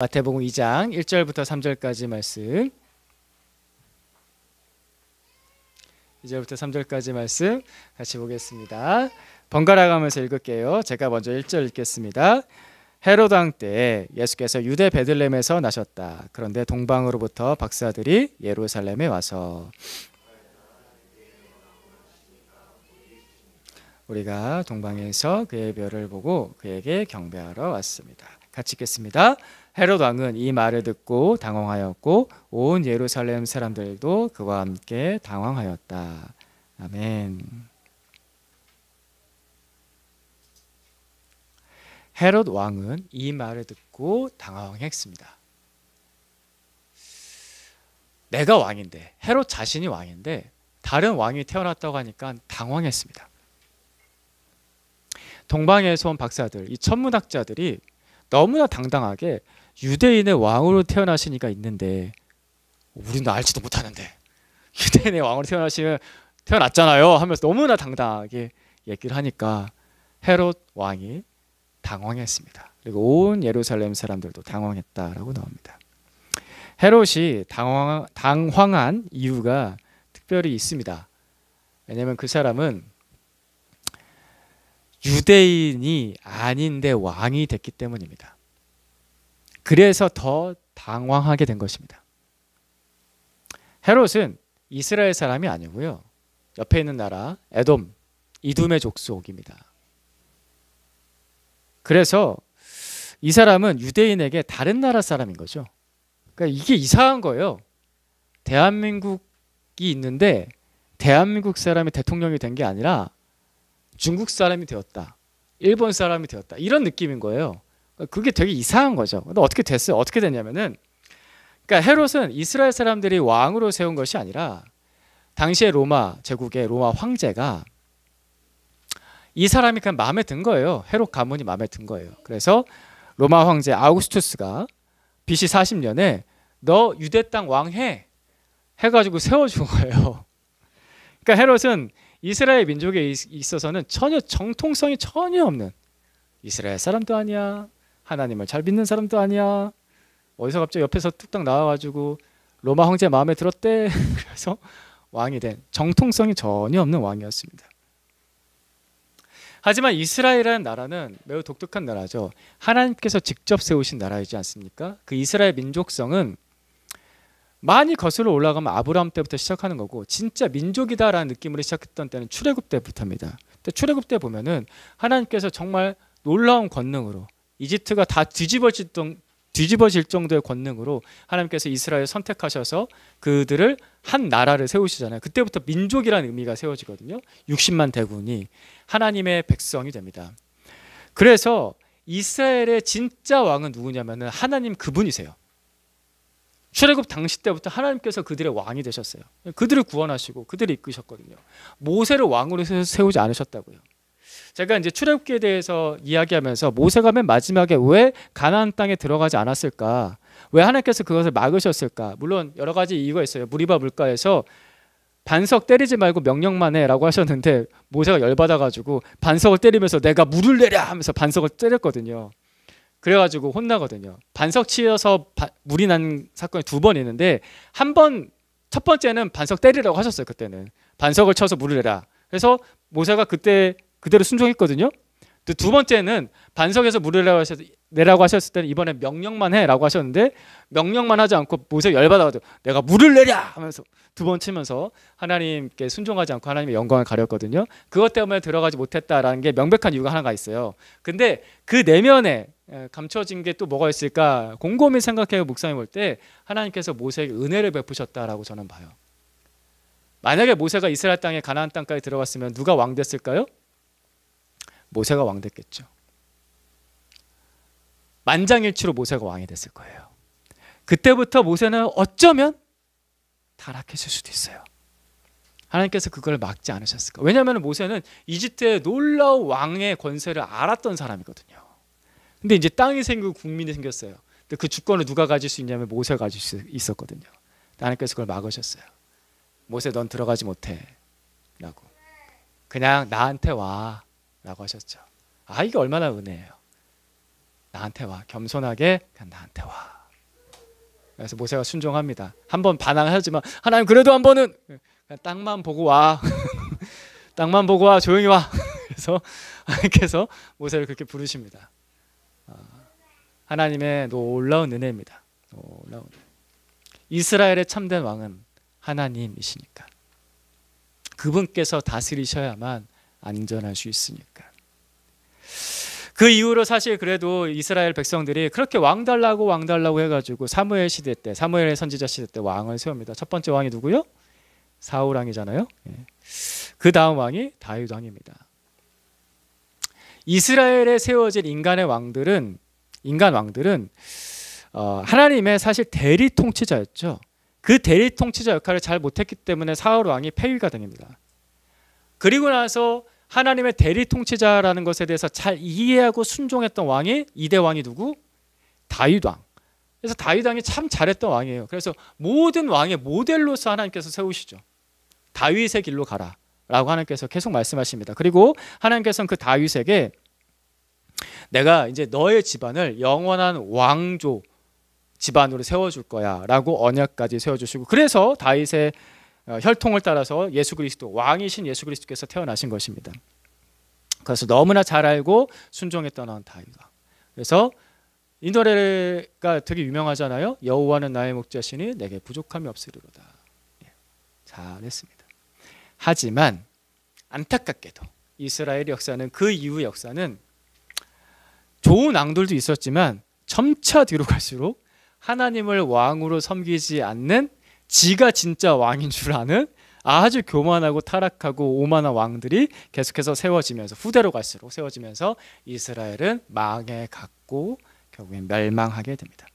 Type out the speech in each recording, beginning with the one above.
마태복음 2장 1절부터 3절까지 말씀. 2절부터 3절까지 말씀 같이 보겠습니다. 번갈아 가면서 읽을게요. 제가 먼저 1절 읽겠습니다. 헤롯 왕 때 예수께서 유대 베들레헴에서 나셨다. 그런데 동방으로부터 박사들이 예루살렘에 와서 우리가 동방에서 그의 별을 보고 그에게 경배하러 왔습니다. 같이 읽겠습니다. 헤롯 왕은 이 말을 듣고 당황하였고 온 예루살렘 사람들도 그와 함께 당황하였다. 아멘. 헤롯 왕은 이 말을 듣고 당황했습니다. 내가 왕인데, 헤롯 자신이 왕인데 다른 왕이 태어났다고 하니까 당황했습니다. 동방에서 온 박사들, 이 천문학자들이 너무나 당당하게 유대인의 왕으로 태어나시니까 있는데 우리는 알지도 못하는데 유대인의 왕으로 태어났잖아요 하면서 너무나 당당하게 얘기를 하니까 헤롯 왕이 당황했습니다. 그리고 온 예루살렘 사람들도 당황했다라고 나옵니다. 헤롯이 당황한 이유가 특별히 있습니다. 왜냐하면 그 사람은 유대인이 아닌데 왕이 됐기 때문입니다. 그래서 더 당황하게 된 것입니다. 헤롯은 이스라엘 사람이 아니고요. 옆에 있는 나라 에돔, 이둠의 족속입니다. 그래서 이 사람은 유대인에게 다른 나라 사람인 거죠. 그러니까 이게 이상한 거예요. 대한민국이 있는데 대한민국 사람이 대통령이 된 게 아니라 중국 사람이 되었다, 일본 사람이 되었다, 이런 느낌인 거예요. 그게 되게 이상한 거죠. 근데 어떻게 됐어요? 어떻게 됐냐면은, 그러니까 헤롯은 이스라엘 사람들이 왕으로 세운 것이 아니라 당시에 로마 제국의 로마 황제가 이 사람이 그냥 마음에 든 거예요. 헤롯 가문이 마음에 든 거예요. 그래서 로마 황제 아우구스투스가 BC 40년에 너 유대 땅 왕해 해가지고 세워준 거예요. 그러니까 헤롯은 이스라엘 민족에 있어서는 전혀 정통성이 전혀 없는, 이스라엘 사람도 아니야, 하나님을 잘 믿는 사람도 아니야, 어디서 갑자기 옆에서 뚝딱 나와가지고 로마 황제 마음에 들었대 그래서 왕이 된, 정통성이 전혀 없는 왕이었습니다. 하지만 이스라엘이라는 나라는 매우 독특한 나라죠. 하나님께서 직접 세우신 나라이지 않습니까? 그 이스라엘 민족성은 많이 거슬러 올라가면 아브라함 때부터 시작하는 거고, 진짜 민족이다라는 느낌으로 시작했던 때는 출애굽 때부터입니다. 근데 출애굽 때 보면은 하나님께서 정말 놀라운 권능으로, 이집트가 다 뒤집어질 정도의 권능으로 하나님께서 이스라엘을 선택하셔서 그들을 한 나라를 세우시잖아요. 그때부터 민족이라는 의미가 세워지거든요. 60만 대군이 하나님의 백성이 됩니다. 그래서 이스라엘의 진짜 왕은 누구냐면은 하나님 그분이세요. 출애굽 당시 때부터 하나님께서 그들의 왕이 되셨어요. 그들을 구원하시고 그들을 이끄셨거든요. 모세를 왕으로 세우지 않으셨다고요. 제가 이제 출애굽기에 대해서 이야기하면서 모세가 맨 마지막에 왜 가나안 땅에 들어가지 않았을까? 왜 하나님께서 그것을 막으셨을까? 물론 여러 가지 이유가 있어요. 무리바 물가에서 반석 때리지 말고 명령만 해라고 하셨는데 모세가 열받아가지고 반석을 때리면서 내가 물을 내랴 하면서 반석을 때렸거든요. 그래가지고 혼나거든요. 반석 치여서 물이 난 사건이 2번 있는데, 한 번, 첫 번째는 반석 때리라고 하셨어요. 그때는 반석을 쳐서 물을 내라. 그래서 모세가 그때 그대로 순종했거든요. 또 2번째는 반석에서 물을 내라고 하셨을 때는 이번에 명령만 해라고 하셨는데, 명령만 하지 않고 모세가 열받아가지고 내가 물을 내랴 하면서 2번 치면서 하나님께 순종하지 않고 하나님의 영광을 가렸거든요. 그것 때문에 들어가지 못했다라는 게 명백한 이유가 하나가 있어요. 근데 그 내면에 감춰진 게 또 뭐가 있을까 곰곰이 생각해 묵상해 볼 때 하나님께서 모세에게 은혜를 베푸셨다라고 저는 봐요. 만약에 모세가 이스라엘 땅에 가나안 땅까지 들어갔으면 누가 왕 됐을까요? 모세가 왕 됐겠죠. 만장일치로 모세가 왕이 됐을 거예요. 그때부터 모세는 어쩌면 타락했을 수도 있어요. 하나님께서 그걸 막지 않으셨을까? 왜냐하면 모세는 이집트의 놀라운 왕의 권세를 알았던 사람이거든요. 근데 이제 땅이 생기고 국민이 생겼어요. 근데 그 주권을 누가 가질 수 있냐면 모세가 가질 수 있었거든요. 하나님께서 그걸 막으셨어요. 모세 넌 들어가지 못해 라고, 그냥 나한테 와 라고 하셨죠. 아, 이게 얼마나 은혜예요. 나한테 와. 겸손하게 그냥 나한테 와. 그래서 모세가 순종합니다. 한번 반항하지만 하나님 그래도 한 번은 그냥 땅만 보고 와. 땅만 보고 와. 조용히 와. 그래서 하나님께서 모세를 그렇게 부르십니다. 하나님의 놀라운 은혜입니다. 놀라운 은혜. 이스라엘의 참된 왕은 하나님이시니까. 그분께서 다스리셔야만 안전할 수 있으니까. 그 이후로 사실 그래도 이스라엘 백성들이 그렇게 왕 달라고 해가지고 사무엘 시대 때, 사무엘 선지자 시대 때 왕을 세웁니다. 첫 번째 왕이 누구요? 사울 왕이잖아요. 그 다음 왕이 다윗 왕입니다. 이스라엘에 세워진 인간 왕들은 하나님의 사실 대리 통치자였죠. 그 대리 통치자 역할을 잘 못했기 때문에 사울 왕이 폐위가 됩니다. 그리고 나서 하나님의 대리 통치자라는 것에 대해서 잘 이해하고 순종했던 왕이 2대 왕이 누구? 다윗 왕. 그래서 다윗 왕이 참 잘했던 왕이에요. 그래서 모든 왕의 모델로서 하나님께서 세우시죠. 다윗의 길로 가라 라고 하나님께서 계속 말씀하십니다. 그리고 하나님께서는 그 다윗에게 내가 이제 너의 집안을 영원한 왕조 집안으로 세워줄 거야 라고 언약까지 세워주시고, 그래서 다윗의 혈통을 따라서 예수 그리스도, 왕이신 예수 그리스도께서 태어나신 것입니다. 그래서 너무나 잘 알고 순종했던 다윗 왕. 그래서 이 노래가 되게 유명하잖아요. 여호와는 나의 목자시니 내게 부족함이 없으리로다. 잘했습니다. 하지만 안타깝게도 이스라엘 역사는, 그 이후 역사는 좋은 왕들도 있었지만 점차 뒤로 갈수록 하나님을 왕으로 섬기지 않는, 지가 진짜 왕인 줄 아는 아주 교만하고 타락하고 오만한 왕들이 계속해서 세워지면서, 후대로 갈수록 세워지면서 이스라엘은 망해갔고 결국엔 멸망하게 됩니다.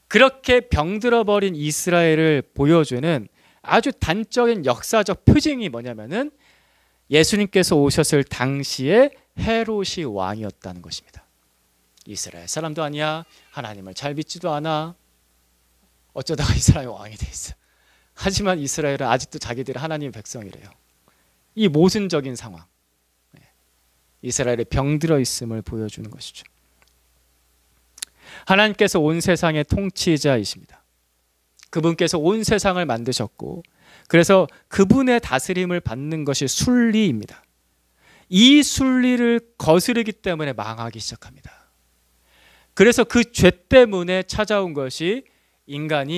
그렇게 병들어버린 이스라엘을 보여주는 아주 단적인 역사적 표징이 뭐냐면은 예수님께서 오셨을 당시에 헤롯이 왕이었다는 것입니다. 이스라엘 사람도 아니야. 하나님을 잘 믿지도 않아. 어쩌다가 이스라엘 왕이 돼 있어. 하지만 이스라엘은 아직도 자기들이 하나님의 백성이래요. 이 모순적인 상황, 이스라엘의 병들어 있음을 보여주는 것이죠. 하나님께서 온 세상의 통치자이십니다. 그분께서 온 세상을 만드셨고, 그래서 그분의 다스림을 받는 것이 순리입니다. 이 순리를 거스르기 때문에 망하기 시작합니다. 그래서 그 죄 때문에 찾아온 것이 인간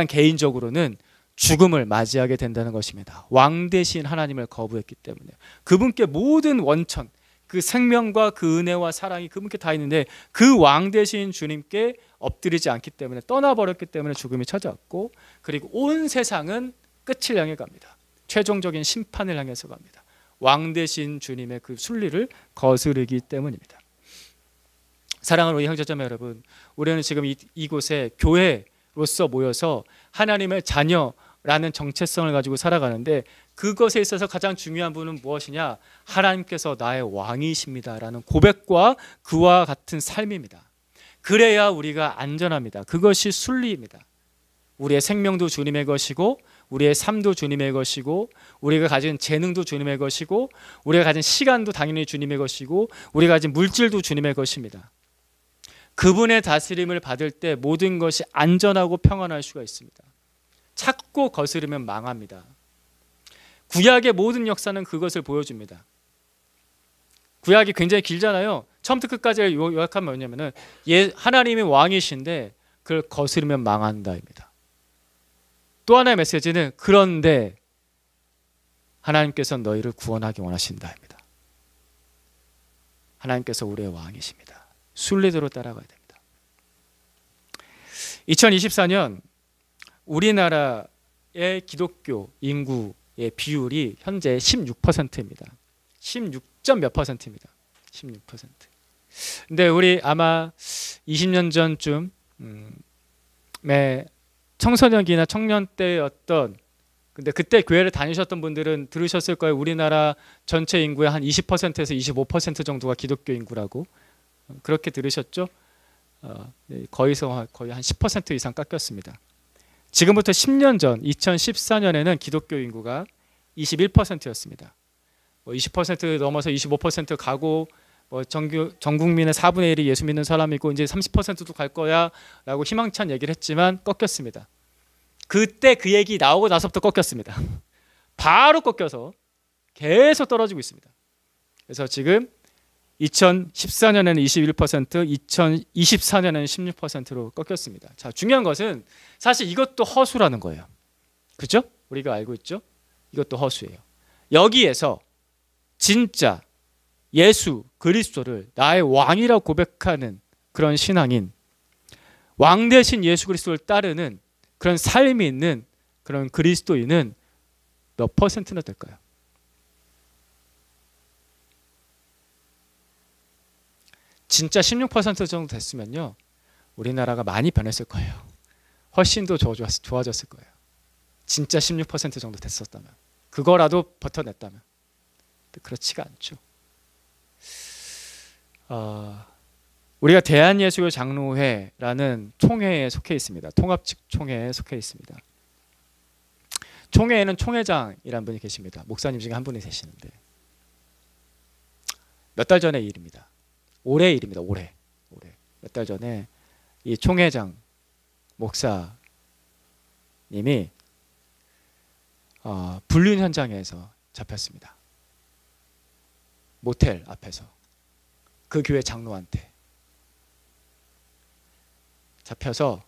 개인적으로는 죽음을 맞이하게 된다는 것입니다. 왕 대신 하나님을 거부했기 때문에. 그분께 모든 원천, 그 생명과 그 은혜와 사랑이 그분께 다 있는데 그 왕 대신 주님께 엎드리지 않기 때문에, 떠나버렸기 때문에 죽음이 찾아왔고, 그리고 온 세상은 끝을 향해 갑니다. 최종적인 심판을 향해서 갑니다. 왕 대신 주님의 그 순리를 거스르기 때문입니다. 사랑하는 우리 형제자매 여러분, 우리는 지금 이곳에 교회로서 모여서 하나님의 자녀라는 정체성을 가지고 살아가는데, 그것에 있어서 가장 중요한 분은 무엇이냐? 하나님께서 나의 왕이십니다라는 고백과 그와 같은 삶입니다. 그래야 우리가 안전합니다. 그것이 순리입니다. 우리의 생명도 주님의 것이고, 우리의 삶도 주님의 것이고, 우리가 가진 재능도 주님의 것이고, 우리가 가진 시간도 당연히 주님의 것이고, 우리가 가진 물질도 주님의 것입니다. 그분의 다스림을 받을 때 모든 것이 안전하고 평안할 수가 있습니다. 찾고 거스르면 망합니다. 구약의 모든 역사는 그것을 보여줍니다. 구약이 굉장히 길잖아요. 처음부터 끝까지 요약하면 뭐냐면은 하나님이 왕이신데 그걸 거스르면 망한다입니다. 또 하나의 메시지는 그런데 하나님께서 너희를 구원하기 원하신다입니다. 하나님께서 우리의 왕이십니다. 순리대로 따라가야 됩니다. 2024년 우리나라의 기독교 인구의 비율이 현재 16%입니다. 16점 몇 %입니다. 16%. 근데 우리 아마 20년 전쯤에 청소년기나 청년 때였던, 근데 그때 교회를 다니셨던 분들은 들으셨을 거예요. 우리나라 전체 인구의 한 20%에서 25% 정도가 기독교 인구라고. 그렇게 들으셨죠? 거의 한 10% 이상 깎였습니다. 지금부터 10년 전 2014년에는 기독교 인구가 21%였습니다. 20% 넘어서 25% 가고 전 국민의 4분의 1이 예수 믿는 사람이고 이제 30%도 갈 거야 라고 희망찬 얘기를 했지만 꺾였습니다. 그때 그 얘기 나오고 나서부터 꺾였습니다. 바로 꺾여서 계속 떨어지고 있습니다. 그래서 지금 2014년에는 21%, 2024년에는 16%로 꺾였습니다. 자, 중요한 것은 사실 이것도 허수라는 거예요. 그죠? 우리가 알고 있죠? 이것도 허수예요. 여기에서 진짜 예수 그리스도를 나의 왕이라고 고백하는 그런 신앙인, 왕 대신 예수 그리스도를 따르는 그런 삶이 있는 그런 그리스도인은 몇 퍼센트나 될까요? 진짜 16% 정도 됐으면요, 우리나라가 많이 변했을 거예요. 훨씬 더 좋아졌을 거예요. 진짜 16% 정도 됐었다면, 그거라도 버텨냈다면. 그렇지가 않죠. 우리가 대한예수교 장로회라는 총회에 속해 있습니다. 통합측 총회에 속해 있습니다. 총회에는 총회장이라는 분이 계십니다. 목사님 중에 한 분이 계시는데 몇 달 전의 일입니다. 올해 일입니다. 올해 몇 달 전에 이 총회장 목사님이 불륜 현장에서 잡혔습니다. 모텔 앞에서 그 교회 장로한테 잡혀서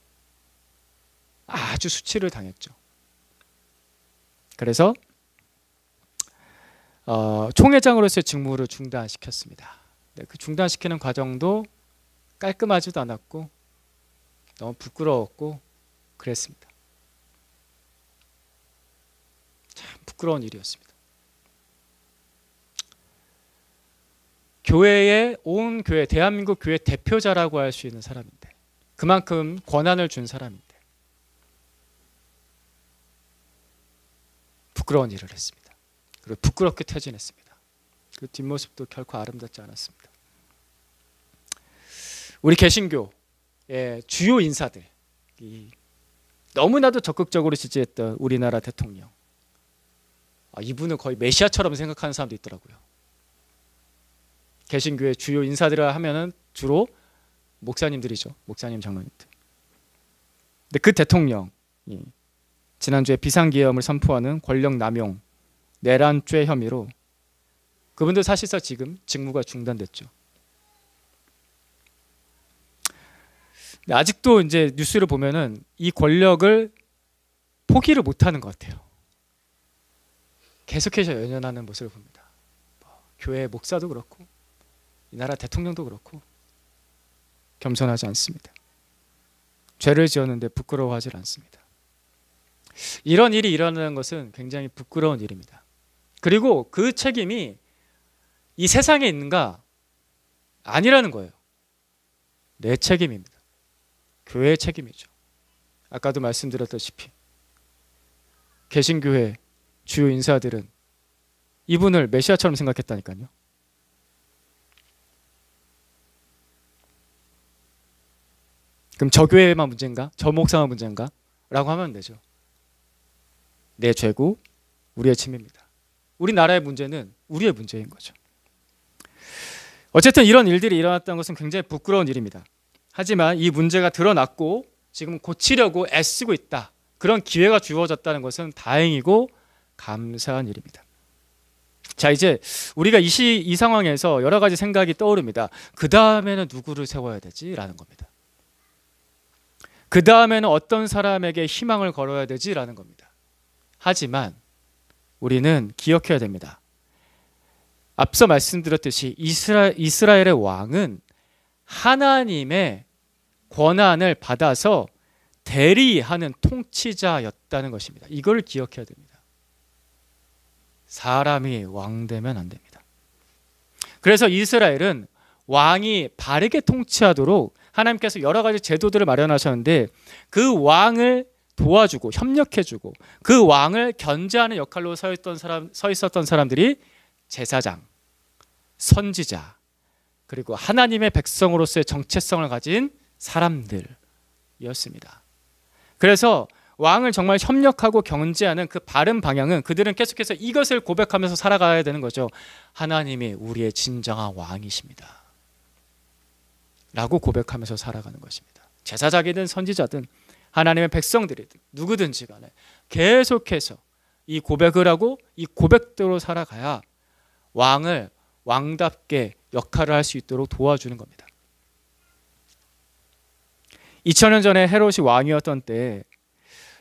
아주 수치를 당했죠. 그래서 총회장으로서의 직무를 중단시켰습니다. 네, 그 중단시키는 과정도 깔끔하지도 않았고 너무 부끄러웠고 그랬습니다. 참 부끄러운 일이었습니다. 교회의 온 교회, 대한민국 교회 대표자라고 할 수 있는 사람인데, 그만큼 권한을 준 사람인데 부끄러운 일을 했습니다. 그리고 부끄럽게 퇴진했습니다. 그 뒷모습도 결코 아름답지 않았습니다. 우리 개신교의 주요 인사들, 너무나도 적극적으로 지지했던 우리나라 대통령, 이분은 거의 메시아처럼 생각하는 사람도 있더라고요. 개신교의 주요 인사들을 하면은 주로 목사님들이죠. 목사님, 장로님들. 근데 그 대통령이 지난주에 비상계엄을 선포하는 권력 남용, 내란죄 혐의로 그분도 사실상 지금 직무가 중단됐죠. 근데 아직도 이제 뉴스를 보면은 이 권력을 포기를 못하는 것 같아요. 계속해서 연연하는 모습을 봅니다. 교회 목사도 그렇고 이 나라 대통령도 그렇고 겸손하지 않습니다. 죄를 지었는데 부끄러워하지 않습니다. 이런 일이 일어나는 것은 굉장히 부끄러운 일입니다. 그리고 그 책임이 이 세상에 있는가? 아니라는 거예요. 내 책임입니다. 교회의 책임이죠. 아까도 말씀드렸다시피 개신교회 주요 인사들은 이분을 메시아처럼 생각했다니까요. 그럼 저 교회만 문제인가? 저 목사만 문제인가? 라고 하면 되죠. 내 죄고 우리의 침입니다. 우리나라의 문제는 우리의 문제인 거죠. 어쨌든 이런 일들이 일어났다는 것은 굉장히 부끄러운 일입니다. 하지만 이 문제가 드러났고 지금 고치려고 애쓰고 있다. 그런 기회가 주어졌다는 것은 다행이고 감사한 일입니다. 자, 이제 우리가 이 상황에서 여러 가지 생각이 떠오릅니다. 그 다음에는 누구를 세워야 되지? 라는 겁니다. 그 다음에는 어떤 사람에게 희망을 걸어야 되지? 라는 겁니다. 하지만 우리는 기억해야 됩니다. 앞서 말씀드렸듯이 이스라엘의 왕은 하나님의 권한을 받아서 대리하는 통치자였다는 것입니다. 이걸 기억해야 됩니다. 사람이 왕 되면 안 됩니다. 그래서 이스라엘은 왕이 바르게 통치하도록 하나님께서 여러 가지 제도들을 마련하셨는데 그 왕을 도와주고 협력해주고 그 왕을 견제하는 역할로 서 있었던 사람들이 제사장, 선지자, 그리고 하나님의 백성으로서의 정체성을 가진 사람들이었습니다. 그래서 왕을 정말 협력하고 견제하는 그 바른 방향은 그들은 계속해서 이것을 고백하면서 살아가야 되는 거죠. 하나님이 우리의 진정한 왕이십니다. 라고 고백하면서 살아가는 것입니다. 제사장이든 선지자든 하나님의 백성들이든 누구든지 간에 계속해서 이 고백을 하고 이 고백대로 살아가야 왕을 왕답게 역할을 할 수 있도록 도와주는 겁니다. 2000년 전에 헤롯이 왕이었던 때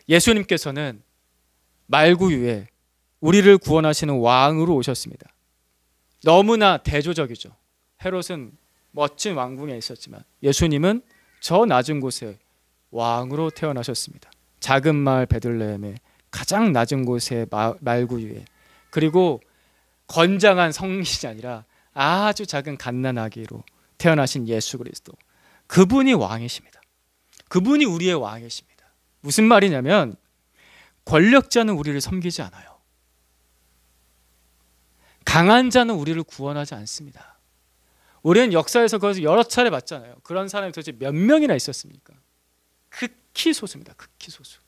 예수님께서는 말구유에 우리를 구원하시는 왕으로 오셨습니다. 너무나 대조적이죠. 헤롯은 멋진 왕궁에 있었지만 예수님은 저 낮은 곳에 왕으로 태어나셨습니다. 작은 마을 베들레헴의 가장 낮은 곳의 말구유에, 그리고 건장한 성민이 아니라 아주 작은 갓난아기로 태어나신 예수 그리스도, 그분이 왕이십니다. 그분이 우리의 왕이십니다. 무슨 말이냐면 권력자는 우리를 섬기지 않아요. 강한 자는 우리를 구원하지 않습니다. 우리는 역사에서 그것을 여러 차례 봤잖아요. 그런 사람이 도대체 몇 명이나 있었습니까? 극히 소수입니다. 극히 소수.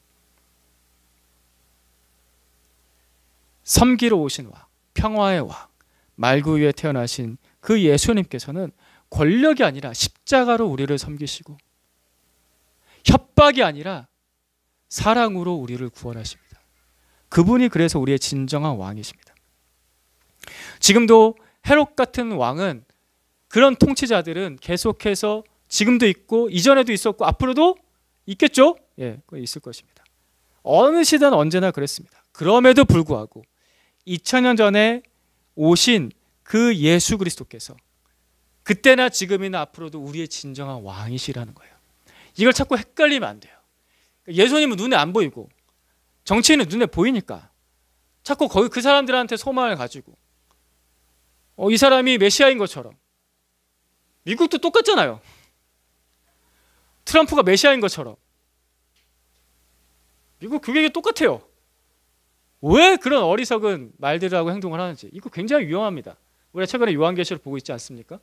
섬기러 오신 왕, 평화의 왕, 말구유에 태어나신 그 예수님께서는 권력이 아니라 십자가로 우리를 섬기시고 협박이 아니라 사랑으로 우리를 구원하십니다. 그분이 그래서 우리의 진정한 왕이십니다. 지금도 헤롯 같은 왕은, 그런 통치자들은 계속해서 지금도 있고 이전에도 있었고 앞으로도 있겠죠? 예, 있을 것입니다. 어느 시대는 언제나 그랬습니다. 그럼에도 불구하고 2000년 전에 오신 그 예수 그리스도께서 그때나 지금이나 앞으로도 우리의 진정한 왕이시라는 거예요. 이걸 자꾸 헷갈리면 안 돼요. 예수님은 눈에 안 보이고 정치인은 눈에 보이니까 자꾸 거기 그 사람들한테 소망을 가지고 이 사람이 메시아인 것처럼, 미국도 똑같잖아요. 트럼프가 메시아인 것처럼 미국 그게 똑같아요. 왜 그런 어리석은 말들을 하고 행동을 하는지, 이거 굉장히 위험합니다. 우리가 최근에 요한계시를 보고 있지 않습니까?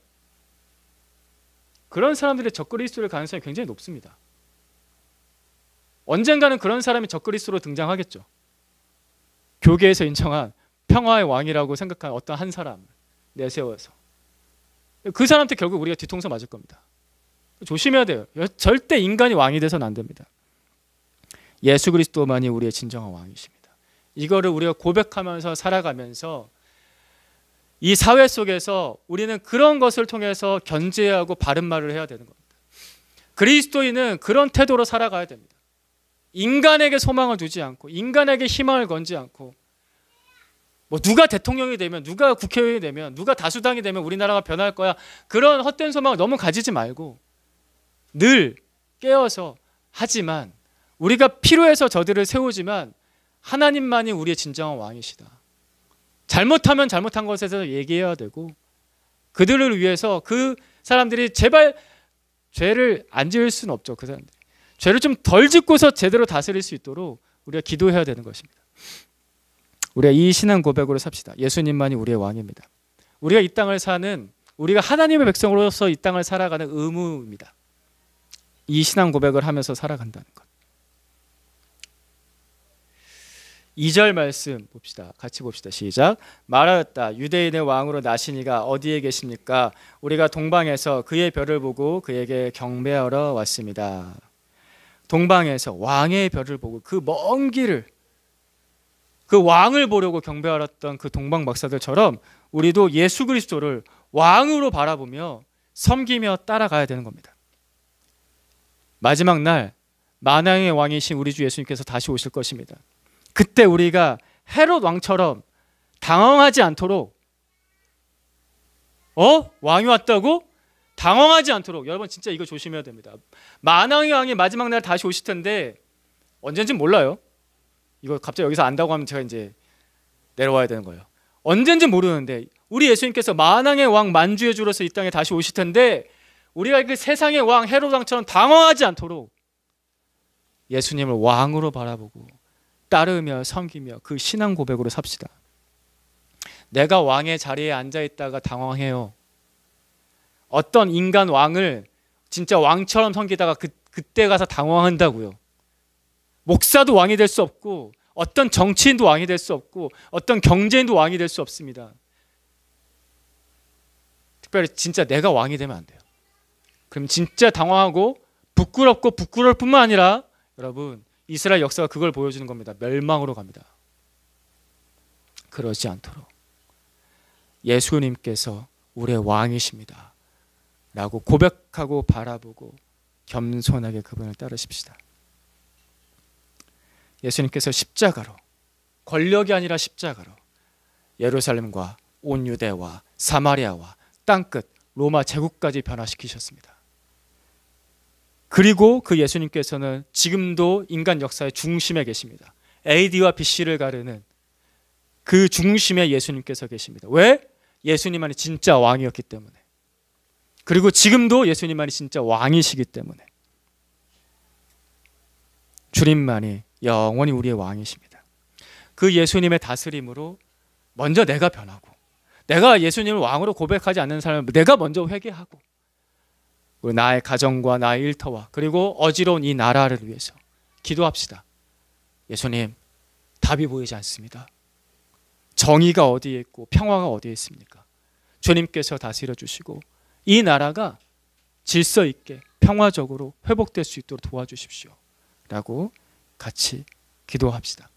그런 사람들의 적그리스도일 가능성이 굉장히 높습니다. 언젠가는 그런 사람이 적그리스도로 등장하겠죠. 교계에서 인정한 평화의 왕이라고 생각하는 어떤 한 사람을 내세워서 그 사람한테 결국 우리가 뒤통수 맞을 겁니다. 조심해야 돼요. 절대 인간이 왕이 돼서는 안 됩니다. 예수 그리스도만이 우리의 진정한 왕이십니다. 이거를 우리가 고백하면서 살아가면서 이 사회 속에서 우리는 그런 것을 통해서 견제하고 바른 말을 해야 되는 겁니다. 그리스도인은 그런 태도로 살아가야 됩니다. 인간에게 소망을 두지 않고, 인간에게 희망을 건지 않고, 뭐 누가 대통령이 되면, 누가 국회의원이 되면, 누가 다수당이 되면 우리나라가 변할 거야, 그런 헛된 소망을 너무 가지지 말고 늘 깨어서, 하지만 우리가 필요해서 저들을 세우지만 하나님만이 우리의 진정한 왕이시다. 잘못하면 잘못한 것에 대해서 얘기해야 되고, 그들을 위해서 그 사람들이 제발 죄를 안 지을 수는 없죠. 그 사람들이 죄를 좀 덜 짓고서 제대로 다스릴 수 있도록 우리가 기도해야 되는 것입니다. 우리가 이 신앙 고백으로 삽시다. 예수님만이 우리의 왕입니다. 우리가 이 땅을 사는, 우리가 하나님의 백성으로서 이 땅을 살아가는 의무입니다. 이 신앙 고백을 하면서 살아간다는 것. 2절 말씀 봅시다. 같이 봅시다. 시작. 말하였다. 유대인의 왕으로 나시니가 어디에 계십니까? 우리가 동방에서 그의 별을 보고 그에게 경배하러 왔습니다. 동방에서 왕의 별을 보고 그 먼 길을, 그 왕을 보려고 경배하렀던 그 동방 박사들처럼 우리도 예수 그리스도를 왕으로 바라보며 섬기며 따라가야 되는 겁니다. 마지막 날 만왕의 왕이신 우리 주 예수님께서 다시 오실 것입니다. 그때 우리가 헤롯 왕처럼 당황하지 않도록, 왕이 왔다고? 당황하지 않도록, 여러분 진짜 이거 조심해야 됩니다. 만왕의 왕이 마지막 날 다시 오실 텐데 언젠지는 몰라요. 이거 갑자기 여기서 안다고 하면 제가 이제 내려와야 되는 거예요. 언젠지 모르는데 우리 예수님께서 만왕의 왕 만주의 주로서 이 땅에 다시 오실 텐데 우리가 그 세상의 왕 헤롯 왕처럼 당황하지 않도록 예수님을 왕으로 바라보고 따르며 섬기며 그 신앙 고백으로 삽시다. 내가 왕의 자리에 앉아있다가 당황해요. 어떤 인간 왕을 진짜 왕처럼 섬기다가 그때 가서 당황한다고요. 목사도 왕이 될 수 없고, 어떤 정치인도 왕이 될 수 없고, 어떤 경제인도 왕이 될 수 없습니다. 특별히 진짜 내가 왕이 되면 안 돼요. 그럼 진짜 당황하고 부끄럽고 부끄러울 뿐만 아니라 여러분 이스라엘 역사가 그걸 보여주는 겁니다. 멸망으로 갑니다. 그러지 않도록 예수님께서 우리의 왕이십니다 라고 고백하고 바라보고 겸손하게 그분을 따르십시다. 예수님께서 십자가로, 권력이 아니라 십자가로 예루살렘과 온 유대와 사마리아와 땅끝 로마 제국까지 변화시키셨습니다. 그리고 그 예수님께서는 지금도 인간 역사의 중심에 계십니다. AD와 BC를 가르는 그 중심에 예수님께서 계십니다. 왜? 예수님만이 진짜 왕이었기 때문에. 그리고 지금도 예수님만이 진짜 왕이시기 때문에. 주님만이 영원히 우리의 왕이십니다. 그 예수님의 다스림으로 먼저 내가 변하고, 내가 예수님을 왕으로 고백하지 않는 사람은 내가 먼저 회개하고, 나의 가정과 나의 일터와 그리고 어지러운 이 나라를 위해서 기도합시다. 예수님, 답이 보이지 않습니다. 정의가 어디에 있고 평화가 어디에 있습니까? 주님께서 다스려 주시고 이 나라가 질서 있게 평화적으로 회복될 수 있도록 도와주십시오 라고 같이 기도합시다.